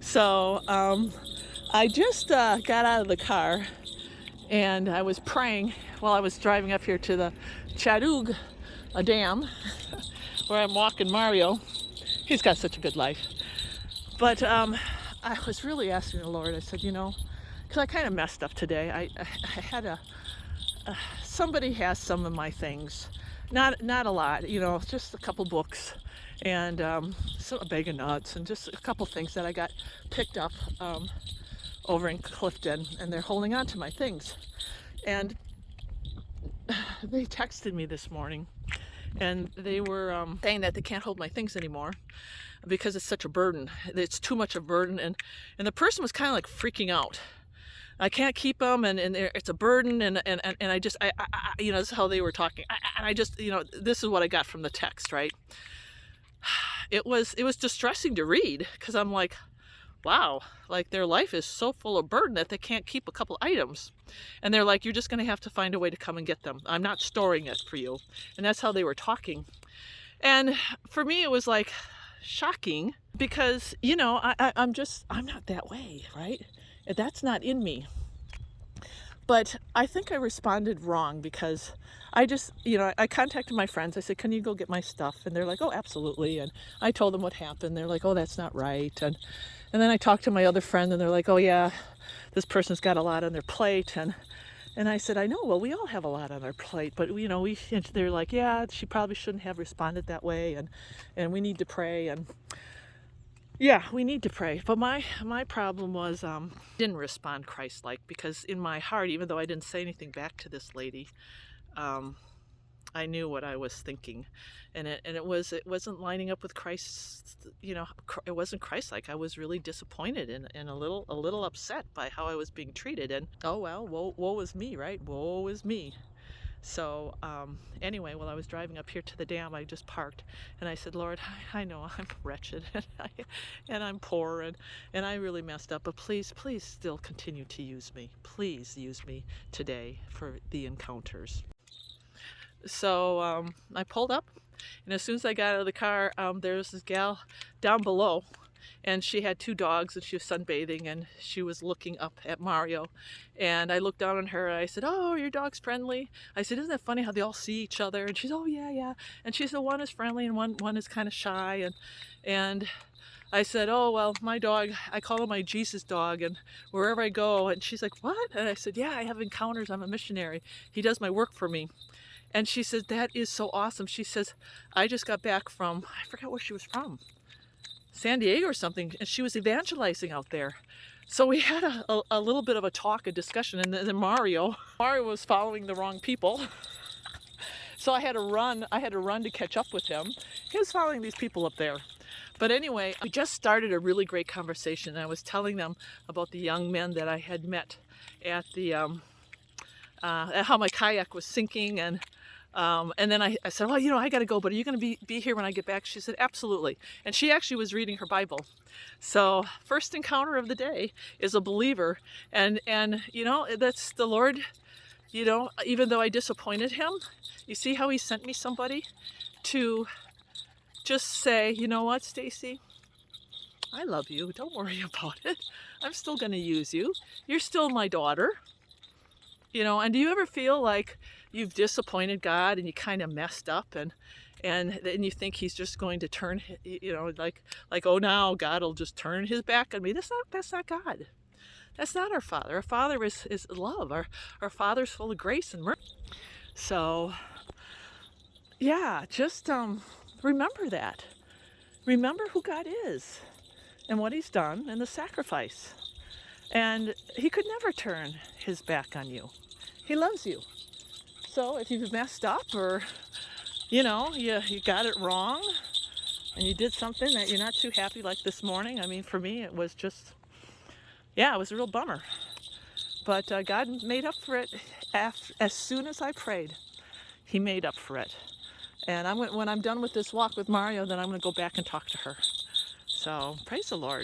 So I just got out of the car and I was praying while I was driving up here to the Chadug Dam where I'm walking Mario. He's got such a good life. But I was really asking the Lord, I said, because I kind of messed up today. I had somebody has some of my things. Not a lot, just a couple books and a bag of nuts and just a couple things that I got picked up over in Clifton, and they're holding on to my things. And they texted me this morning and they were saying that they can't hold my things anymore because it's such a burden. It's too much of a burden, and the person was kind of like freaking out. I can't keep them, and it's a burden, and I just, this is how they were talking, and I just, this is what I got from the text, right? It was distressing to read, because I'm like, wow, like their life is so full of burden that they can't keep a couple items, and they're like, you're just going to have to find a way to come and get them. I'm not storing it for you. And that's how they were talking. And for me, it was like shocking, because I'm not that way, right? That's not in me. But I think I responded wrong, because I just, I contacted my friends. I said, can you go get my stuff? And they're like, oh, absolutely. And I told them what happened. They're like, oh, that's not right. And then I talked to my other friend, and they're like, oh yeah, this person's got a lot on their plate. And I said, I know, well, we all have a lot on our plate, but they're like, yeah, she probably shouldn't have responded that way. And we need to pray. And yeah, we need to pray. But my problem was didn't respond Christ-like, because in my heart, even though I didn't say anything back to this lady, I knew what I was thinking, and it wasn't lining up with Christ. It wasn't Christ-like. I was really disappointed and a little upset by how I was being treated. And oh well, woe is me, right? Woe is me. So anyway, while I was driving up here to the dam, I just parked, and I said, Lord, I know I'm wretched, and I'm poor, and I really messed up, but please still continue to use me. Please use me today for the encounters. So I pulled up, and as soon as I got out of the car, there was this gal down below, and she had two dogs, and she was sunbathing, and she was looking up at Mario. And I looked down on her, and I said, oh, your dog's friendly. I said, isn't that funny how they all see each other? And she's, oh, yeah. And she said, one is friendly and one is kind of shy. And I said, oh, well, my dog, I call him my Jesus dog, and wherever I go. And she's like, what? And I said, yeah, I have encounters. I'm a missionary. He does my work for me. And she says, that is so awesome. She says, I just got back from, I forgot where she was from, San Diego or something, and she was evangelizing out there. So we had a little bit of a talk, a discussion, and then Mario was following the wrong people. So I had to run to catch up with him. He was following these people up there. But anyway, we just started a really great conversation. I was telling them about the young men that I had met at the at how my kayak was sinking, and then I said, well, I got to go, but are you going to be here when I get back? She said, absolutely. And she actually was reading her Bible. So first encounter of the day is a believer. And that's the Lord, even though I disappointed him, you see how he sent me somebody to just say, you know what, Stacy, I love you. Don't worry about it. I'm still going to use you. You're still my daughter. And do you ever feel like you've disappointed God and you kind of messed up, and then you think he's just going to turn, like, oh, now God will just turn his back on me? That's not God. That's not our Father. Our Father is love. Our Father's full of grace and mercy. So, yeah, just remember that. Remember who God is and what he's done and the sacrifice. And he could never turn his back on you. He loves you. So if you've messed up, or you got it wrong, and you did something that you're not too happy, like this morning. I mean, for me, it was just, it was a real bummer. But God made up for it as soon as I prayed. He made up for it. And when I'm done with this walk with Mario, then I'm going to go back and talk to her. So praise the Lord.